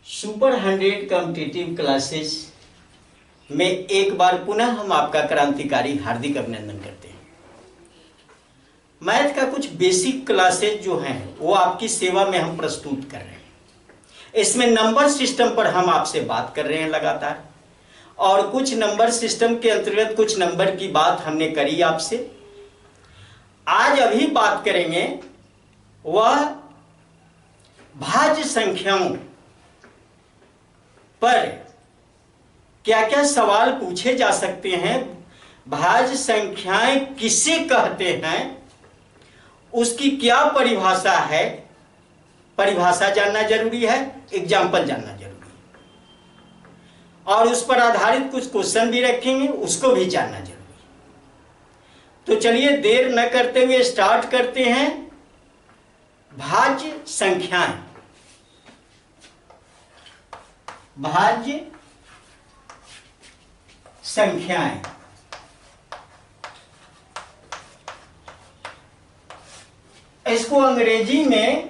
Super 100 competitive classes में एक बार पुनः हम आपका क्रांतिकारी हार्दिक अभिनंदन करते हैं। मैथ का कुछ बेसिक क्लासेस जो हैं वो आपकी सेवा में हम प्रस्तुत कर रहे हैं। इसमें नंबर सिस्टम पर हम आपसे बात कर रहे हैं लगातार, और कुछ नंबर सिस्टम के अंतर्गत कुछ नंबर की बात हमने करी आपसे। आज अभी बात करेंगे वह भाज्य संख्याओं पर क्या क्या सवाल पूछे जा सकते हैं, भाज्य संख्याएं किसे कहते हैं, उसकी क्या परिभाषा है। परिभाषा जानना जरूरी है, एग्जाम्पल जानना जरूरी है, और उस पर आधारित कुछ क्वेश्चन भी रखेंगे, उसको भी जानना जरूरी है। तो चलिए देर न करते हुए स्टार्ट करते हैं। भाज्य संख्याएं, भाज्य संख्याएं इसको अंग्रेजी में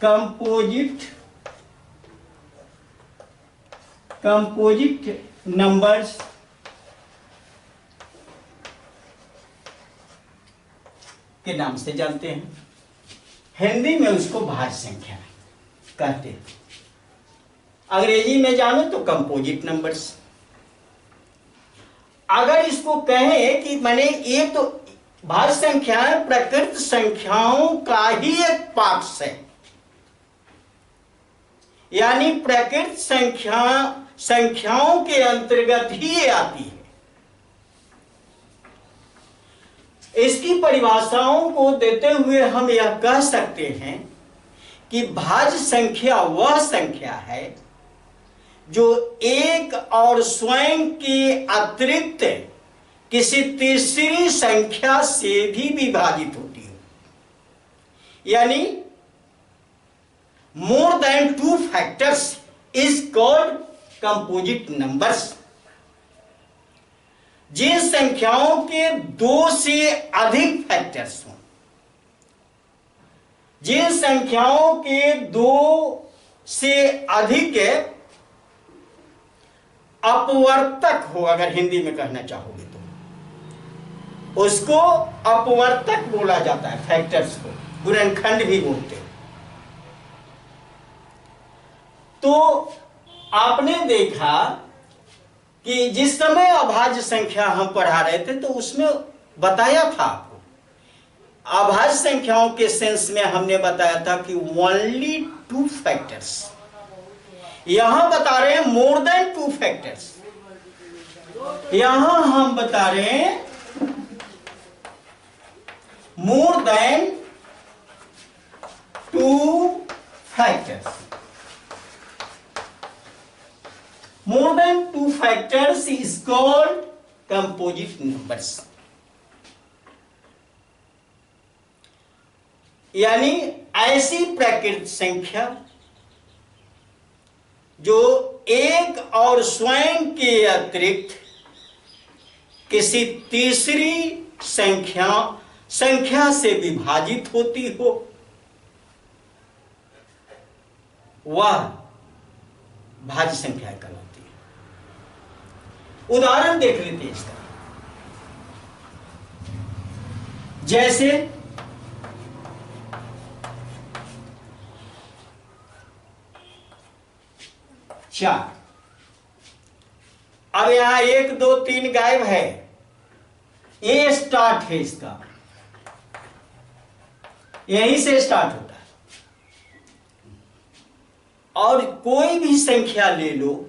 कंपोजिट नंबर्स के नाम से जानते हैं। हिंदी में उसको भाज्य संख्या कहते हैं, अंग्रेजी में जानो तो कंपोजिट नंबर्स। अगर इसको कहें कि मैंने ये तो भाज्य संख्याएं प्रकृत संख्याओं का ही एक पार्ट है, यानी प्रकृत संख्याओं के अंतर्गत ही ये आती है। इसकी परिभाषाओं को देते हुए हम यह कह सकते हैं कि भाज्य संख्या वह संख्या है जो एक और स्वयं के अतिरिक्त किसी तीसरी संख्या से भी विभाजित होती हो, यानी more than 2 factors is called composite numbers. जिन संख्याओं के 2 से अधिक फैक्टर्स हों, जिन संख्याओं के 2 से अधिक अपवर्तक हो, अगर हिंदी में कहना चाहोगे तो उसको अपवर्तक बोला जाता है, फैक्टर्स को गुणनखंड भी बोलते हैं। तो आपने देखा कि जिस समय अभाज्य संख्या हम पढ़ा रहे थे तो उसमें बताया था आपको, अभाज्य संख्याओं के सेंस में हमने बताया था कि ओनली 2 फैक्टर्स। यहां बता रहे हैं मोर देन 2 फैक्टर्स, यहां हम बता रहे हैं मोर than 2 factors. More than 2 factors is called composite numbers, यानी ऐसी प्रकृत संख्या जो एक और स्वयं के अतिरिक्त किसी तीसरी संख्या से विभाजित होती हो, वह भाज्य संख्या कहलाती है। उदाहरण देख लेते हैं इसका। जैसे 4, अब यहां 1 2 3 गायब है, ये स्टार्ट है इसका, यहीं से स्टार्ट होता है। और कोई भी संख्या ले लो,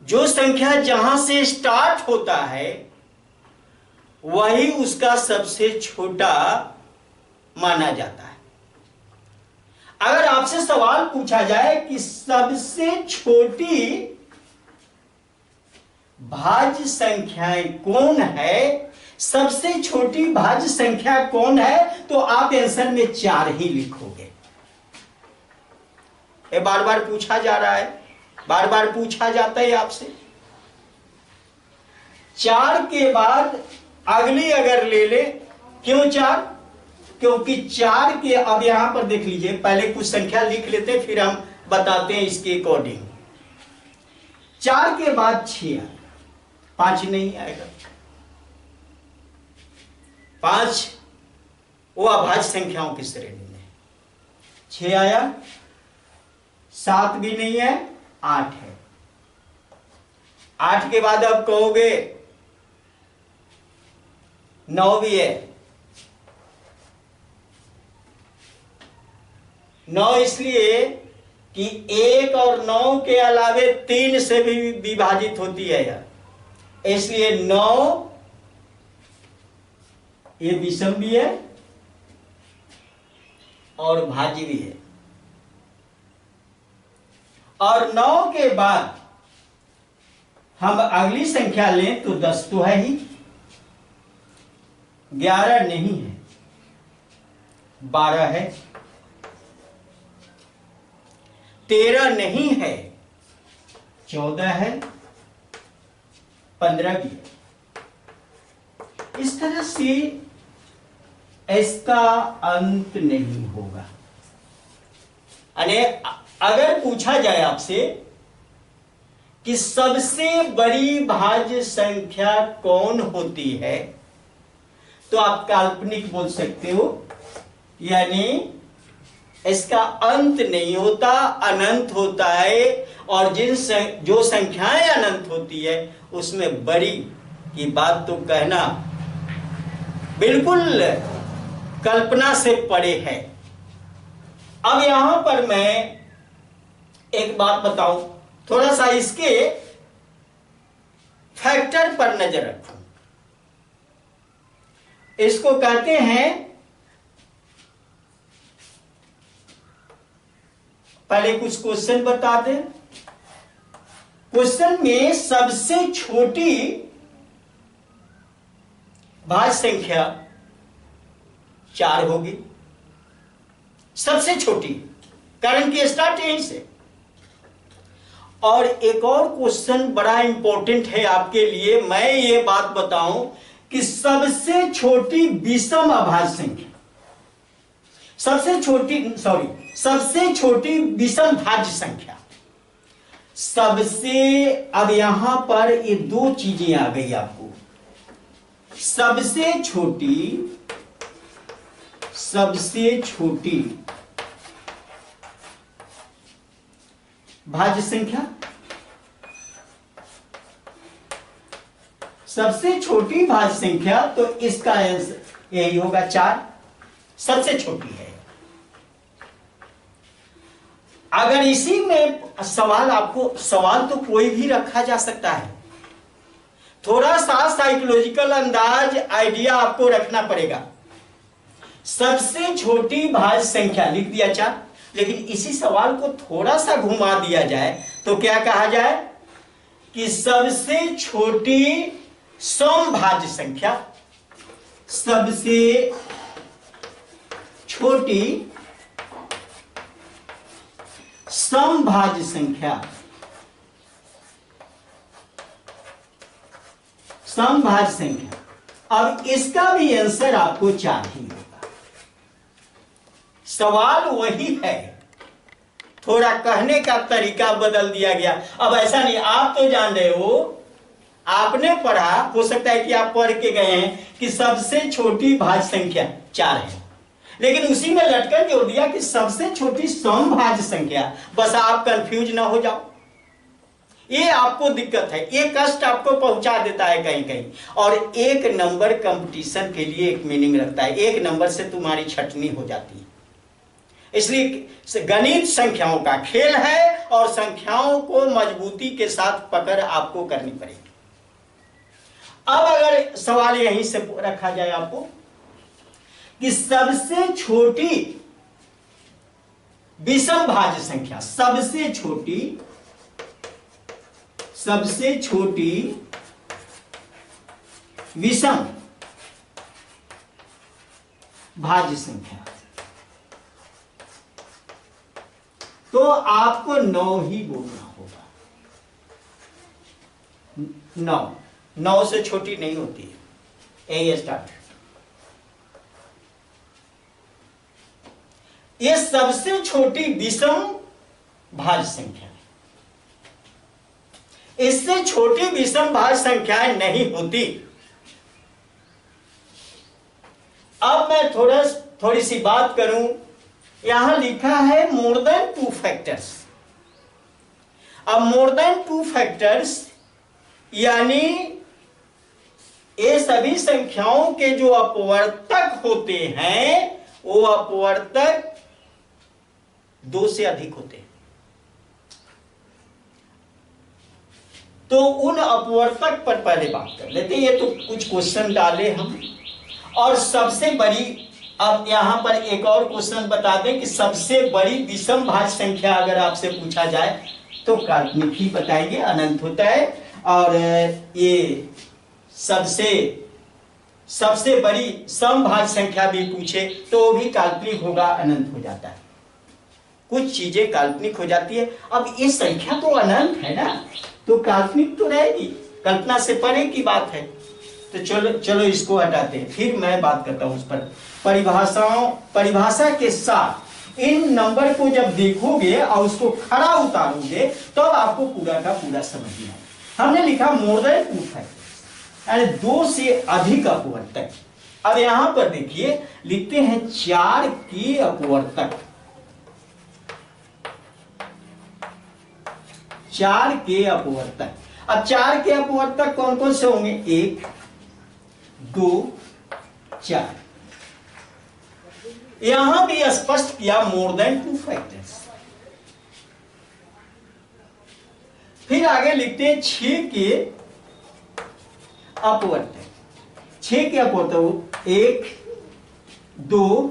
जो संख्या जहां से स्टार्ट होता है वही उसका सबसे छोटा माना जाता है। अगर आपसे सवाल पूछा जाए कि सबसे छोटी भाज्य संख्याएं कौन है, सबसे छोटी भाज्य संख्या कौन है, तो आप आंसर में 4 ही लिखोगे। ये बार बार पूछा जा रहा है, बार बार पूछा जाता है आपसे। 4 के बाद अगली अगर ले ले, क्यों 4? क्योंकि 4 के, अब यहां पर देख लीजिए, पहले कुछ संख्या लिख लेते फिर हम बताते हैं इसके अकॉर्डिंग। 4 के बाद 6 आया, 5 नहीं आएगा। 5 वो अभाज्य संख्याओं की श्रेणी में, 6 आया, 7 भी नहीं है, 8 है। 8 के बाद अब कहोगे 9 भी है। 9 इसलिए कि 1 और 9 के अलावे 3 से भी विभाजित होती है यार, इसलिए 9 ये विषम भी है और भाज्य भी है। और 9 के बाद हम अगली संख्या लें तो 10 तो है ही, 11 नहीं है, 12 है, 13 नहीं है, 14 है, 15 भी है। इस तरह से इसका अंत नहीं होगा। अगर पूछा जाए आपसे कि सबसे बड़ी भाज्य संख्या कौन होती है, तो आप काल्पनिक बोल सकते हो, यानी इसका अंत नहीं होता, अनंत होता है। और जो संख्याएं अनंत होती है उसमें बड़ी की बात तो कहना बिल्कुल कल्पना से परे है। अब यहां पर मैं एक बात बताऊं, थोड़ा सा इसके फैक्टर पर नजर रखूं। इसको कहते हैं, पहले कुछ क्वेश्चन बता दें। क्वेश्चन में सबसे छोटी भाज्य संख्या 4 होगी, सबसे छोटी, कारण कि स्टार्ट यहीं से। और एक और क्वेश्चन बड़ा इंपॉर्टेंट है आपके लिए, मैं ये बात बताऊं कि सबसे छोटी विषम अभाज्य संख्या, सबसे छोटी विषम भाज्य संख्या, अब यहां पर ये 2 चीजें आ गई आपको। सबसे छोटी भाज्य संख्या, सबसे छोटी भाज्य संख्या, तो इसका आंसर यही होगा 4, सबसे छोटी है। अगर इसी में सवाल तो कोई भी रखा जा सकता है, थोड़ा सा साइकोलॉजिकल अंदाज, आइडिया आपको रखना पड़ेगा। सबसे छोटी भाज्य संख्या लिख दिया 4, लेकिन इसी सवाल को थोड़ा सा घुमा दिया जाए तो क्या कहा जाए कि सबसे छोटी समभाज्य संख्या, सबसे छोटी समभाज्य संख्या, समभाज्य संख्या। अब इसका भी आंसर आपको 4 ही होगा। सवाल वही है, थोड़ा कहने का तरीका बदल दिया गया। अब ऐसा नहीं, आप तो जान रहे हो, आपने पढ़ा, हो सकता है कि आप पढ़ के गए हैं कि सबसे छोटी भाज्य संख्या 4 है, लेकिन उसी में लटकन जोड़ दिया कि सबसे छोटी समभाज्य संख्या। बस आप कंफ्यूज ना हो जाओ, ये आपको दिक्कत है, ये कष्ट आपको पहुंचा देता है कहीं कहीं। और 1 नंबर कंपटीशन के लिए एक मीनिंग रखता है, 1 नंबर से तुम्हारी छटनी हो जाती है। इसलिए गणित संख्याओं का खेल है और संख्याओं को मजबूती के साथ पकड़ आपको करनी पड़ेगी। अब अगर सवाल यहीं से रखा जाए आपको कि सबसे छोटी विषम भाज्य संख्या, सबसे छोटी विषम भाज्य संख्या, तो आपको 9 ही बोलना होगा। 9 से छोटी नहीं होती है, यही स्टार्ट। ये सबसे छोटी विषम भाज्य संख्या है। इससे छोटी विषम भाज्य संख्याएं नहीं होती। अब मैं थोड़ी सी बात करूं। यहां लिखा है मोर देन 2 फैक्टर्स। अब मोर देन 2 फैक्टर्स यानी ये सभी संख्याओं के जो अपवर्तक होते हैं वो अपवर्तक 2 से अधिक होते हैं। तो उन अपवर्तक पर पहले बात कर लेते हैं। ये तो कुछ क्वेश्चन डाले हम। और सबसे बड़ी, अब यहां पर एक और क्वेश्चन बता दें कि सबसे बड़ी विषम भाज्य संख्या अगर आपसे पूछा जाए तो काल्पनिक ही बताएंगे, अनंत होता है। और ये सबसे बड़ी समभाज्य संख्या भी पूछे तो वो भी काल्पनिक होगा, अनंत हो जाता है। कुछ चीजें काल्पनिक हो जाती है। अब ये संख्या तो अनंत है ना, तो काल्पनिक तो रहेगी, कल्पना से परे की बात है। तो चलो इसको हटाते हैं, फिर मैं बात करता हूं उस पर। परिभाषा के साथ इन नंबर को जब देखोगे और उसको खड़ा उतारोगे तब आपको पूरा का पूरा समझ में आएगा। हमने लिखा मोर देन 2 फैक्टर्स यानी 2 से अधिक अपवर्तक। अब यहां पर देखिए लिखते हैं 4 के अपवर्तक। 4 के अपवर्तक। अब 4 के अपवर्तक कौन कौन से होंगे? 1, 2, 4। यहां भी स्पष्ट किया मोर देन 2 फैक्टर्स। फिर आगे लिखते हैं 6 के अपवर्तक। 6 के अपवर्तक 1, 2,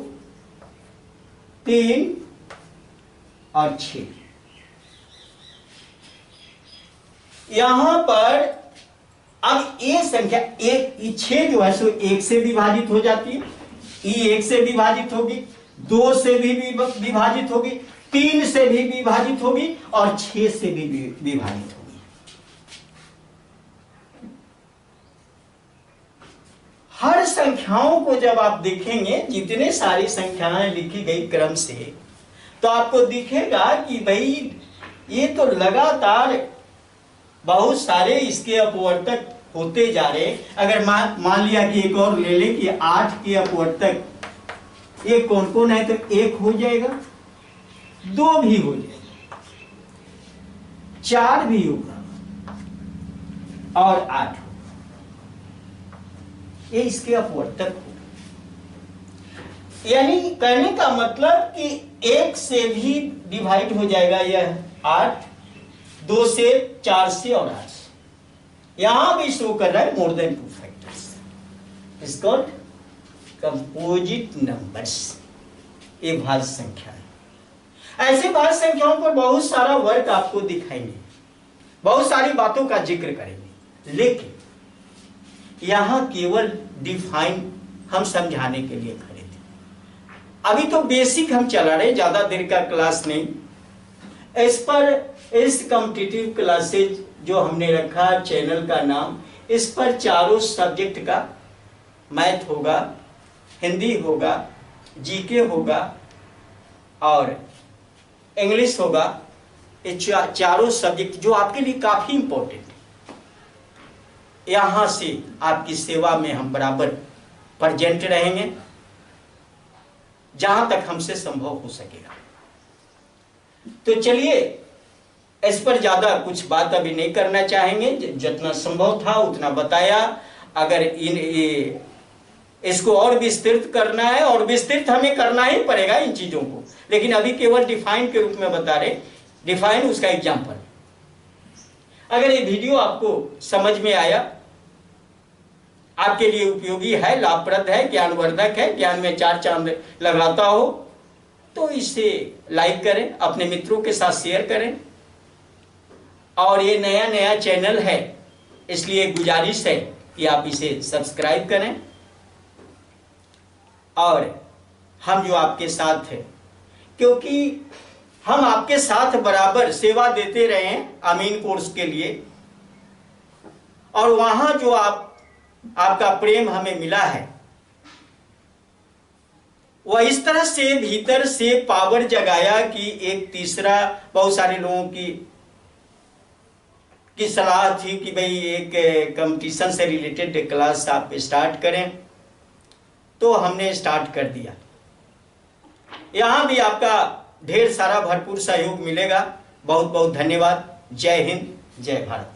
3 और 6। यहां पर अब ये संख्या 6 जो है सो 1 से विभाजित हो जाती है, 1 से विभाजित होगी, 2 से भी विभाजित होगी, 3 से भी विभाजित होगी और 6 से भी विभाजित होगी। हर संख्याओं को जब आप देखेंगे, जितने सारी संख्याएं लिखी गई क्रम से, तो आपको दिखेगा कि भाई ये तो लगातार बहुत सारे इसके अपवर्तक होते जा रहे। अगर मान लिया कि एक और ले लें कि 8 के अपवर्तक ये कौन कौन है, तो 1 हो जाएगा, 2 भी हो जाएगा, 4 भी होगा और 8 होगा। ये इसके अपवर्तक होगा। यानी कहने का मतलब कि 1 से भी डिवाइड हो जाएगा यह 8, 2 से, 4 से और 8 से। यहां भी शो कर रहा है मोर than 2 factors. It's called composite numbers. ये भाज्य संख्या है। ऐसे भाज्य संख्याओं पर बहुत सारा वर्क आपको दिखाएंगे, बहुत सारी बातों का जिक्र करेंगे, लेकिन यहां केवल डिफाइन हम समझाने के लिए खड़े थे। अभी तो बेसिक हम चला रहे, ज्यादा देर का क्लास नहीं। इस कॉम्पिटिटिव क्लासेज जो हमने रखा चैनल का नाम, इस पर चारों सब्जेक्ट का, मैथ होगा, हिंदी होगा, जीके होगा और इंग्लिश होगा। ये चारों सब्जेक्ट जो आपके लिए काफी इंपॉर्टेंट है, यहां से आपकी सेवा में हम बराबर प्रेजेंट रहेंगे जहां तक हमसे संभव हो सकेगा। तो चलिए, इस पर ज्यादा कुछ बात अभी नहीं करना चाहेंगे, जितना संभव था उतना बताया। अगर इसको और विस्तृत करना है, और विस्तृत हमें करना ही पड़ेगा इन चीजों को, लेकिन अभी केवल डिफाइन के रूप में बता रहे। डिफाइन उसका एग्जाम्पल। अगर ये वीडियो आपको समझ में आया, आपके लिए उपयोगी है, लाभप्रद है, ज्ञानवर्धक है, ज्ञान में 4 चांद लगाता हो, तो इसे लाइक करें, अपने मित्रों के साथ शेयर करें। और ये नया चैनल है, इसलिए गुजारिश है कि आप इसे सब्सक्राइब करें। और हम जो आपके साथ हैं, क्योंकि हम आपके साथ बराबर सेवा देते रहे हैं अमीन कोर्स के लिए, और वहां जो आपका प्रेम हमें मिला है, वह इस तरह से भीतर से पावर जगाया कि एक तीसरा, बहुत सारे लोगों की सलाह थी कि भाई एक कंपटीशन से रिलेटेड क्लास आप स्टार्ट करें, तो हमने स्टार्ट कर दिया। यहाँ भी आपका ढेर सारा भरपूर सहयोग मिलेगा। बहुत बहुत धन्यवाद। जय हिंद, जय भारत।